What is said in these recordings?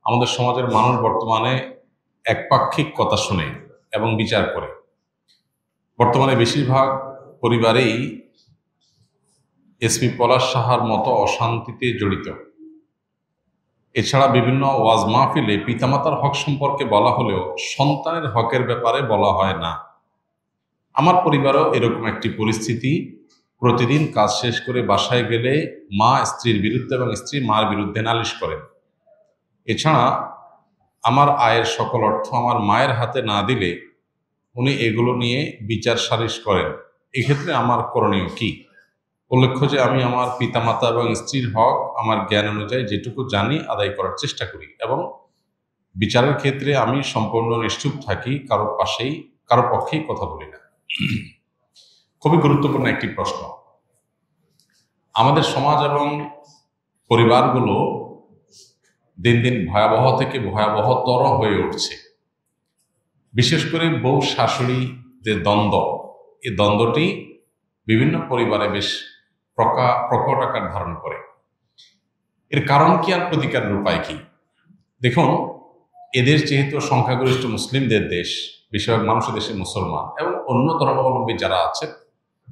আমাদের সমাজের মানুষ বর্তমানে একপাক্ষিক কথা শুনে এবং বিচার করে। বর্তমানে বেশিরভাগ পরিবারেই এসপি পলাশ সাহার মতো অশান্তিতে জড়িত। এছাড়া বিভিন্ন ওয়াজ মাহফিলে পিতামাতার হক সম্পর্কে বলা হলেও সন্তানের হকের ব্যাপারে বলা হয় না। আমার পরিবারও এরকম একটি পরিস্থিতি। প্রতিদিন কাজ শেষ করে বাসায় গেলে মা স্ত্রীর বিরুদ্ধে এবং স্ত্রী মার বিরুদ্ধে নালিশ করেন। এছাড়া আমার আয়ের সকল অর্থ আমার মায়ের হাতে না দিলে উনি এগুলো নিয়ে বিচার সালিশ করেন। এক্ষেত্রে আমার করণীয় কি? উল্লেখ্য যে আমি আমার পিতামাতা এবং স্ত্রীর হক আমার জ্ঞান অনুযায়ী যেটুকু জানি আদায় করার চেষ্টা করি এবং বিচারের ক্ষেত্রে আমি সম্পূর্ণ নিশ্চুপ থাকি, কারো পক্ষেই কথা বলি না। খুবই গুরুত্বপূর্ণ একটি প্রশ্ন। আমাদের সমাজ এবং পরিবারগুলো দিন দিন ভয়াবহ থেকে ভয়াবহতর হয়ে উঠছে। বিশেষ করে বউ শাশুড়ি যে দ্বন্দ্ব, এই দ্বন্দ্বটি বিভিন্ন পরিবারে বেশ প্রকট আকার ধারণ করে। এর কারণ কি আর প্রতিকারের উপায় কি? দেখুন, এদেশ যেহেতু সংখ্যাগরিষ্ঠ মুসলিমদের দেশ, বেশিরভাগ মানুষের দেশে মুসলমান এবং অন্য ধর্মাবলম্বী যারা আছে,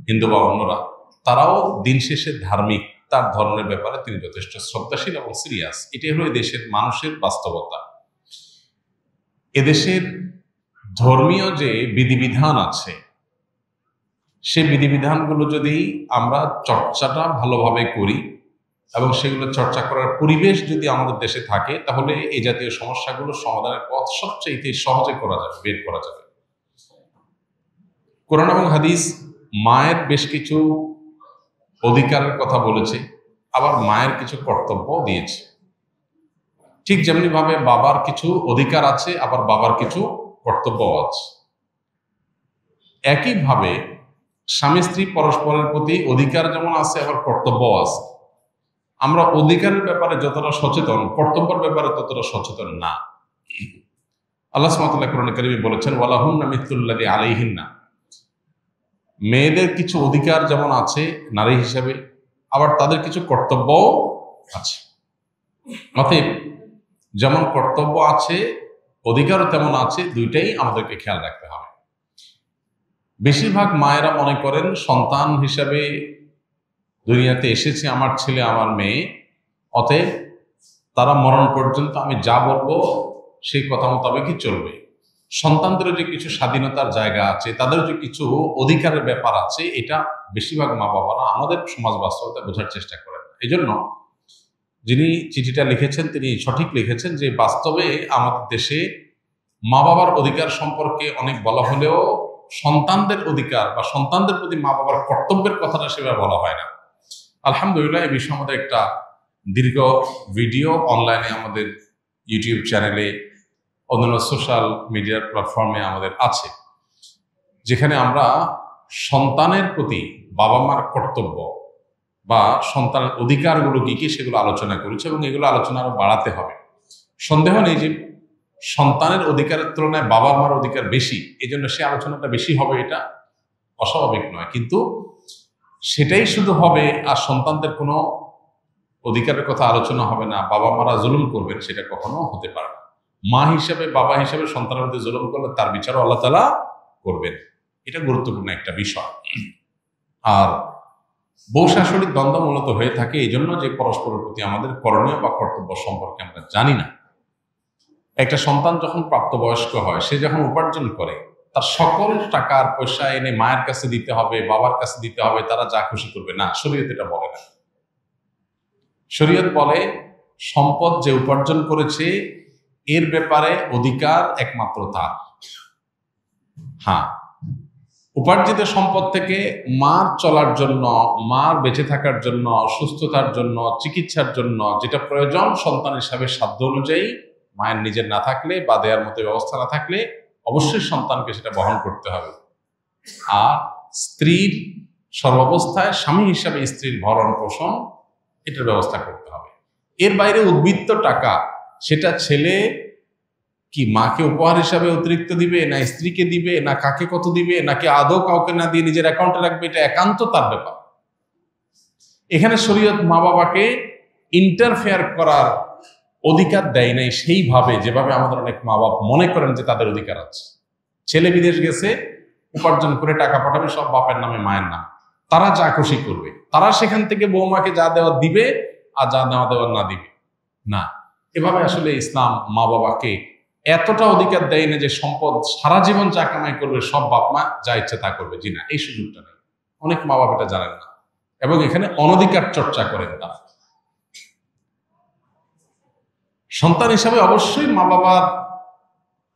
হিন্দু বা অন্যরা, তারাও দিন শেষে ধার্মিক। তার ধর্মের ব্যাপারে তিনি যথেষ্ট শ্রদ্ধাশীল এবং সিরিয়াস। এটাই হলো এদেশের মানুষের বাস্তবতা। এদেশের ধর্মীয় যে বিধিবিধান আছে, সেই বিধিবিধানগুলো যদি আমরা চর্চাটা ভালোভাবে করি এবং সেগুলো চর্চা করার পরিবেশ যদি আমাদের দেশে থাকে, তাহলে এই জাতীয় সমস্যাগুলো সমাধানের পথ সবচেয়ে সহজে বের করা যাবে। কোরআন এবং হাদিস মায়ের বেশ কিছু অধিকারের কথা বলেছে, আবার মায়ের কিছু কর্তব্য দিয়েছে। ঠিক যেমনি ভাবে বাবার কিছু অধিকার আছে, আবার বাবার কিছু কর্তব্য আছে। একইভাবে স্বামী স্ত্রী পরস্পরের প্রতি অধিকার যেমন আছে, আবার কর্তব্য আছে। আমরা অধিকারের ব্যাপারে যতটা সচেতন, কর্তব্যের ব্যাপারে ততটা সচেতন না। আল্লাহ সুবহানাহু ওয়া তাআলা কোরআনে কারিমে বলেছেন, ওয়ালাহুন্না মিসলুল্লাযী আলাইহিন্না। মেয়েদের কিছু অধিকার যেমন আছে নারী হিসাবে, আবার তাদের কিছু কর্তব্যও আছে। অতএব যেমন কর্তব্য আছে, অধিকারও তেমন আছে, দুইটাই আমাদেরকে খেয়াল রাখতে হবে। বেশিরভাগ মায়েরা মনে করেন সন্তান হিসাবে দুনিয়াতে এসেছে আমার ছেলে আমার মেয়ে, অতএব তারা মরণ পর্যন্ত আমি যা বলবো সেই কথা মোতাবেকই চলবে। সন্তানদেরও যে কিছু স্বাধীনতার জায়গা আছে, তাদের যে কিছু অধিকারের ব্যাপার আছে, এটা বেশিরভাগ মা বাবারা আমাদের সমাজ বাস্তবতা বোঝার চেষ্টা করেন। এই জন্য যিনি চিঠিটা লিখেছেন তিনি সঠিক লিখেছেন যে বাস্তবে আমাদের দেশে মা বাবার অধিকার সম্পর্কে অনেক বলা হলেও সন্তানদের অধিকার বা সন্তানদের প্রতি মা বাবার কর্তব্যের কথাটা সেভাবে বলা হয় না। আলহামদুলিল্লাহ, এই বিষয়ে আমাদের একটা দীর্ঘ ভিডিও অনলাইনে আমাদের ইউটিউব চ্যানেলে, অন্যান্য সোশ্যাল মিডিয়ার প্ল্যাটফর্মে আমাদের আছে, যেখানে আমরা সন্তানের প্রতি বাবা মার কর্তব্য বা সন্তানের অধিকারগুলো কি কি সেগুলো আলোচনা করেছি এবং এগুলো আলোচনা আরো বাড়াতে হবে। সন্দেহ নেই যে সন্তানের অধিকারের তুলনায় বাবা মার অধিকার বেশি, এই জন্য সে আলোচনাটা বেশি হবে, এটা অস্বাভাবিক নয়। কিন্তু সেটাই শুধু হবে আর সন্তানদের কোনো অধিকারের কথা আলোচনা হবে না, বাবা মারা জুলুম করবেন, সেটা কখনো হতে পারে না। মা হিসাবে বাবা হিসাবে সন্তানের মধ্যে জুলুম করলে তার বিচারও আল্লাহ তাআলা করবেন। এটা গুরুত্বপূর্ণ একটা বিষয়। আর বউ শাশুড়ির দ্বন্দ্ব মূলত হয়ে থাকে এই জন্য যে পরস্পরের প্রতি আমাদের করণীয় বা কর্তব্য সম্পর্কে আমরা জানি না। একটা সন্তান যখন প্রাপ্তবয়স্ক হয়, সে যখন উপার্জন করে, তার সকল টাকার পয়সা এনে মায়ের কাছে দিতে হবে, বাবার কাছে দিতে হবে, তারা যা খুশি করবে না, শরীয়ত এটা বলে না। শরীয়ত বলে সম্পদ যে উপার্জন করেছে এর ব্যাপারে অধিকার একমাত্র তার। হ্যাঁ, উপার্জিত সম্পদ থেকে মার চলার জন্য, মার বেঁচে থাকার জন্য, সুস্থতার জন্য, চিকিৎসার জন্য যেটা প্রয়োজন সন্তান হিসাবে সাধ্য অনুযায়ী, মায়ের নিজের না থাকলে বা দেওয়ার মতো ব্যবস্থা না থাকলে অবশ্যই সন্তানকে সেটা বহন করতে হবে। আর স্ত্রীর সর্বাবস্থায় স্বামী হিসাবে স্ত্রীর ভরণ পোষণ এটার ব্যবস্থা করতে হবে। এর বাইরে উদ্বৃত্ত টাকা সেটা ছেলে কি মাকে উপহার হিসাবে অতিরিক্ত দিবে, না স্ত্রীকে দিবে, না কাকে কত দিবে, নাকি আদৌ কাউকে না দিয়ে নিজের অ্যাকাউন্টে রাখবে, এটা একান্ত তার ব্যাপার। এখানে শরীয়ত মা বাবাকে ইন্টারফেয়ার করার অধিকার দেয় নাই সেইভাবে যেভাবে আমাদের অনেক মা বাপ মনে করেন যে তাদের অধিকার আছে। ছেলে বিদেশ গেছে, উপার্জন করে টাকা পাঠাবে সব বাপের নামে মায়ের নাম, তারা যা খুশি করবে, তারা সেখান থেকে বৌমাকে যা দেওয়া দিবে আর যা নেওয়া দেওয়া না দিবে না। এভাবে আসলে ইসলাম মা বাবাকে এতটা অধিকার দেয় না যে সম্পদ সারা জীবন যা কামাই করবে সব বাপ মা যা ইচ্ছে তা করবে। জি না, এই সুযোগটা নেই। অনেক মা বাবা এটা জানেন না এবং এখানে অনধিকার চর্চা করেন তারা। সন্তান হিসাবে অবশ্যই মা বাবার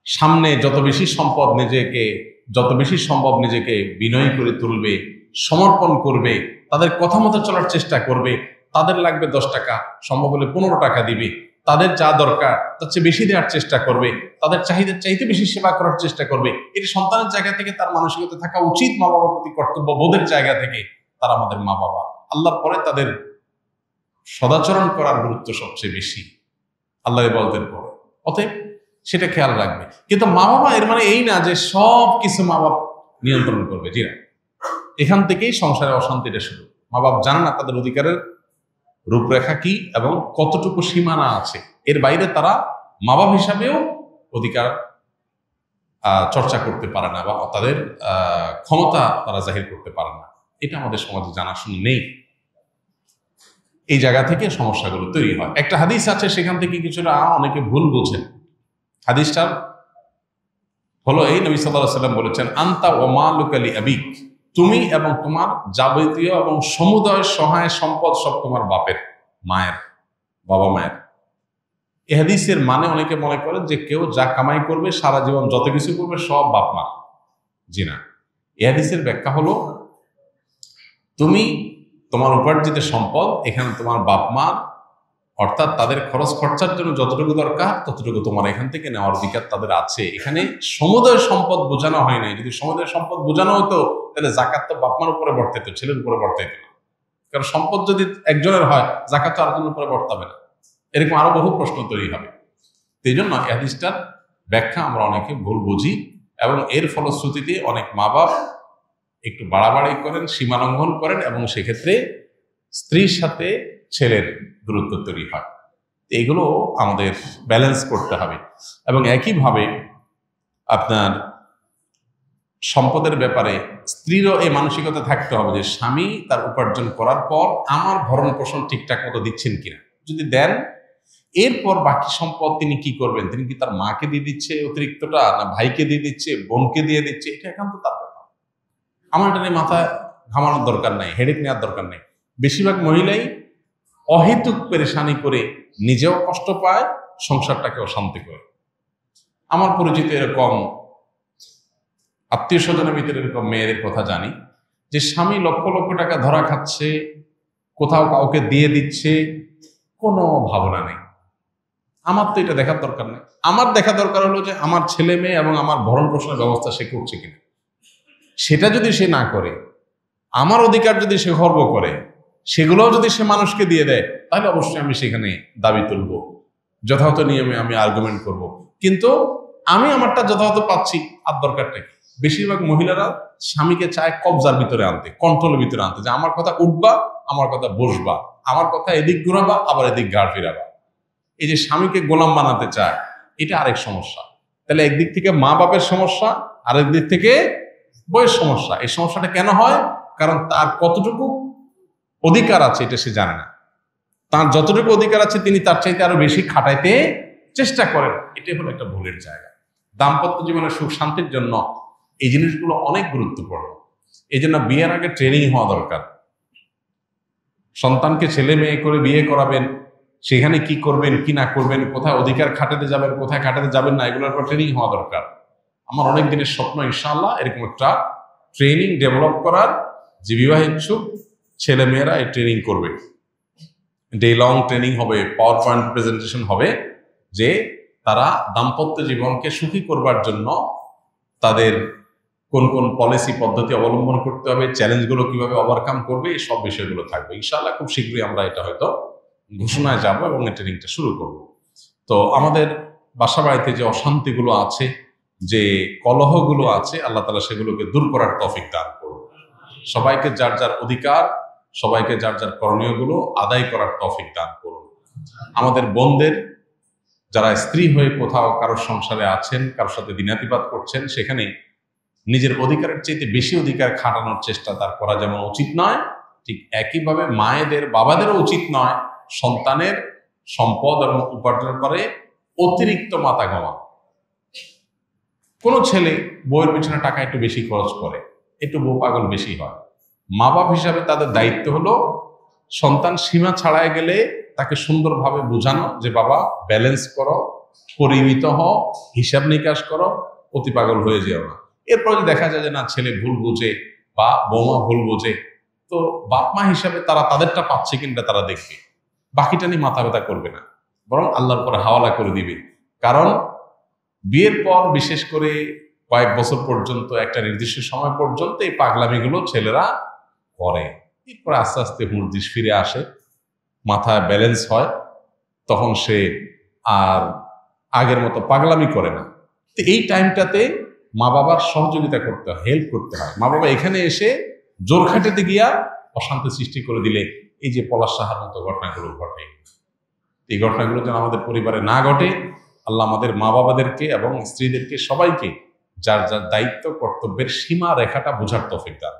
সামনে যত বেশি সম্পদ নিজেকে, যত বেশি সম্ভব নিজেকে বিনয়ী করে তুলবে, সমর্পণ করবে, তাদের কথা মতো চলার চেষ্টা করবে। তাদের লাগবে 10 টাকা, সম্ভব হলে 15 টাকা দিবে। তাদের যা দরকার তার চেয়ে বেশি দেওয়ার চেষ্টা করবে, তাদের চাহিদার চাইতে বেশি সেবা করার চেষ্টা করবে। এটি সন্তানের জায়গা থেকে তার মানসিকতা থাকা উচিত। মা বাবার প্রতি কর্তব্য বোধের জায়গা থেকে তারা আমাদের মা বাবা, আল্লাহর পরে তাদের সদাচরণ করার গুরুত্ব সবচেয়ে বেশি আল্লাহ বলতেন পরে, অতএব সেটা খেয়াল রাখবে। কিন্তু মা বাবা এর মানে এই না যে সব কিছু মা বাপ নিয়ন্ত্রণ করবে। জি না, এখান থেকেই সংসারের অশান্তিটা শুরু। মা বাপ জানে না তাদের অধিকারের রূপরেখা কি এবং কতটুকু সীমানা আছে। এর বাইরে তারা মা বাপ হিসাবেও অধিকার চর্চা করতে পারে না বা তাদের ক্ষমতা তারা জাহির করতে পারে না। এটা আমাদের সমাজে জানাশোনা নেই। এই জায়গা থেকে সমস্যাগুলো তৈরি হয়। একটা হাদিস আছে, সেখান থেকে কিছুটা অনেকে ভুল বোঝেন। হাদিসটা হলো এই, নবী সাল্লাল্লাহু আলাইহি ওয়াসাল্লাম বলেছেন, আনতা ওয়া মালুকা লি আবিক, তুমি এবং তোমার যাবতীয় এবং সমুদয় সহায় সম্পদ সব তোমার বাপের, মায়ের, বাবা মায়ের। এই হাদিসের মানে অনেকে মনে করেন যে কেউ যা কামাই করবে সারা জীবন যত কিছু করবে সব বাপ মা। জি না, এই হাদিসের ব্যাখ্যা হলো তুমি তোমার উপার্জিত সম্পদ এখানে তোমার বাপ মা, অর্থাৎ তাদের খরচ খরচার জন্য যতটুকু দরকার ততটুকু তোমার এখান থেকে নেওয়ার অধিকার তাদের আছে। এখানে সমুদয় সম্পদ বোঝানো হয় নাই। যদি সমুদয় সম্পদ বোঝানো হতো তাহলে জাকাত তো বাপ মার উপরে বর্তাইতো, ছেলের উপরে বর্তাইতো না। কারণ সম্পদ যদি একজনের হয় জাকাত তো আরেকজনের উপরে বর্তাবে না। এরকম আরো বহু প্রশ্ন তৈরি হবে। এই জন্য এই হাদিসটার ব্যাখ্যা আমরা অনেকে ভুল বুঝি এবং এর ফলশ্রুতিতে অনেক মা বাপ একটু বাড়াবাড়ি করেন, সীমালঙ্ঘন করেন এবং সেক্ষেত্রে স্ত্রীর সাথে ছেলের দূরত্ব তৈরি হয়। এগুলো আমাদের ব্যালেন্স করতে হবে। এবং একইভাবে আপনার সম্পদের ব্যাপারে স্ত্রীরও এই মানসিকতা থাকতে হবে যে স্বামী তার উপার্জন করার পর আমার ভরণ পোষণ ঠিকঠাক মতো দিচ্ছেন কিনা। যদি দেন, এরপর বাকি সম্পদ তিনি কি করবেন, তিনি কি তার মাকে দিয়ে দিচ্ছে অতিরিক্তটা, না ভাইকে দিয়ে দিচ্ছে, বোনকে দিয়ে দিচ্ছে, এটা একান্ত তার ব্যাপার। আমার এটা নিয়ে মাথা ঘামানোর দরকার নাই, হেডেক নেওয়ার দরকার নেই। বেশিরভাগ মহিলাই অহেতুক পেরেশানি করে নিজেও কষ্ট পায়, সংসারটাকে অশান্তি করে। আমার পরিচিত এরকম আত্মীয় স্বজনের ভিতরে এরকম মেয়েদের কথা জানি যে স্বামী লক্ষ লক্ষ টাকা ধরা খাচ্ছে, কোথাও কাউকে দিয়ে দিচ্ছে, কোনো ভাবনা নেই। আমার তো এটা দেখার দরকার নেই। আমার দেখা দরকার হলো যে আমার ছেলে মেয়ে এবং আমার ভরণ পোষণের ব্যবস্থা সে করছে কিনা। সেটা যদি সে না করে, আমার অধিকার যদি সে খর্ব করে, সেগুলোও যদি সে মানুষকে দিয়ে দেয়, তাহলে অবশ্যই আমি সেখানে দাবি তুলব, যথাযথ নিয়মে আমি আর্গুমেন্ট করব। কিন্তু আমি আমারটা যথাযথ পাচ্ছি, আর দরকারটা কি? বেশিরভাগ মহিলারা স্বামীকে চায় কবজার ভিতরে আনতে, কন্ট্রোলের ভিতরে আনতে, যে আমার কথা উঠবা, আমার কথা বসবা, আমার কথা এদিক ঘুরাবা, আবার এদিক ঘাড় ফিরাবা। এই যে স্বামীকে গোলাম বানাতে চায়, এটা আরেক সমস্যা। তাহলে একদিক থেকে মা বাপের সমস্যা, আরেক দিক থেকে বইয়ের সমস্যা। এই সমস্যাটা কেন হয়? কারণ তার কতটুকু অধিকার আছে এটা সে জানে না। তার যতটুকু অধিকার আছে তিনি তার চাইতে আরো বেশি খাটাইতে চেষ্টা করেন। এটাই হলো একটা ভুলের জায়গা। দাম্পত্য জীবনের সুখ শান্তির জন্য এই জিনিসগুলো অনেক গুরুত্বপূর্ণ। এই জন্য বিয়ের আগে ট্রেনিং হওয়া দরকার। সন্তানকে ছেলে মেয়ে করে বিয়ে করাবেন, সেখানে কি করবেন কি না করবেন, কোথায় অধিকার খাটাতে যাবেন, কোথায় খাটাতে যাবেন না, এগুলোর উপর ট্রেনিং হওয়া দরকার। আমার অনেক দিনের স্বপ্ন ইনশাআল্লাহ এরকম একটা ট্রেনিং ডেভেলপ করার, যে বিবাহ ইচ্ছুক ছেলে মেয়েরা এই ট্রেনিং করবে। ডে লং ট্রেনিং হবে, পাওয়ার পয়েন্ট প্রেজেন্টেশন হবে, যে তারা দাম্পত্য জীবনকে সুখী করবার জন্য তাদের কোন কোন পলিসি পদ্ধতি অবলম্বন করতে হবে, চ্যালেঞ্জগুলো কিভাবে ওভারকাম করবে, এই সব বিষয়গুলো থাকবে। ইনশাআল্লাহ খুব শীঘ্রই আমরা এটা হয়তো ঘোষণায় যাব এবং এই ট্রেনিংটা শুরু করব। তো আমাদের বাসা বাড়িতে যে অশান্তিগুলো আছে, যে কলহগুলো আছে, আল্লাহ তাআলা সেগুলোকে দূর করার তৌফিক দান করুন। সবাইকে যার যার অধিকার, সবাইকে যার যার করণীয়গুলো আদায় করার তৌফিক দান করুন। আমাদের বোনদের যারা স্ত্রী হয়ে কোথাও কারোর সংসারে আছেন, কারোর সাথে দিনাতিপাত করছেন, সেখানে নিজের অধিকারের চাইতে বেশি অধিকার খাটানোর চেষ্টা তার করা যেমন উচিত নয়, ঠিক একইভাবে মায়েদের বাবাদেরও উচিত নয় সন্তানের সম্পদ এবং উপার্জন করে অতিরিক্ত মাথা ঘামা। কোনো ছেলে বউয়ের পিছনে টাকা একটু বেশি খরচ করে, একটু বউ পাগল বেশি হয়, মা বাপ হিসাবে তাদের দায়িত্ব হলো সন্তান সীমা ছাড়ায় গেলে তাকে সুন্দরভাবে বোঝানো যে বাবা ব্যালেন্স করো, পরিমিত হও, হিসাব নিকাশ করো, অতি পাগল হয়ে যেও না। এরপর যদি দেখা যায় যে না ছেলে ভুল বোঝে বা বৌমা ভুল বোঝে, তো বাপ মা হিসাবে তারা তাদেরটা পাচ্ছে কিনা তারা দেখবে, বাকিটা নিয়ে মাথা ব্যথা করবে না, বরং আল্লাহর পরে হাওয়ালা করে দিবে। কারণ বিয়ের পর বিশেষ করে কয়েক বছর পর্যন্ত, একটা নির্দিষ্ট সময় পর্যন্ত এই পাগলামিগুলো ছেলেরা করে। এরপরে আস্তে আস্তে হুঁশ ফিরে আসে, মাথায় ব্যালেন্স হয়, তখন সে আর আগের মতো পাগলামি করে না। তো এই টাইমটাতে মা বাবার সহযোগিতা করতে হয়, হেল্প করতে হয়। মা বাবা এখানে এসে জোর খাটাতে গিয়া অশান্তি সৃষ্টি করে দিলে এই যে পলাশ সাহার মতো ঘটনাগুলো ঘটে, এই ঘটনাগুলো যেন আমাদের পরিবারে না ঘটে। আল্লাহ আমাদের মা বাবাদেরকে এবং স্ত্রীদেরকে সবাইকে যার যার দায়িত্ব কর্তব্যের সীমা রেখাটা বোঝার তৌফিক দান।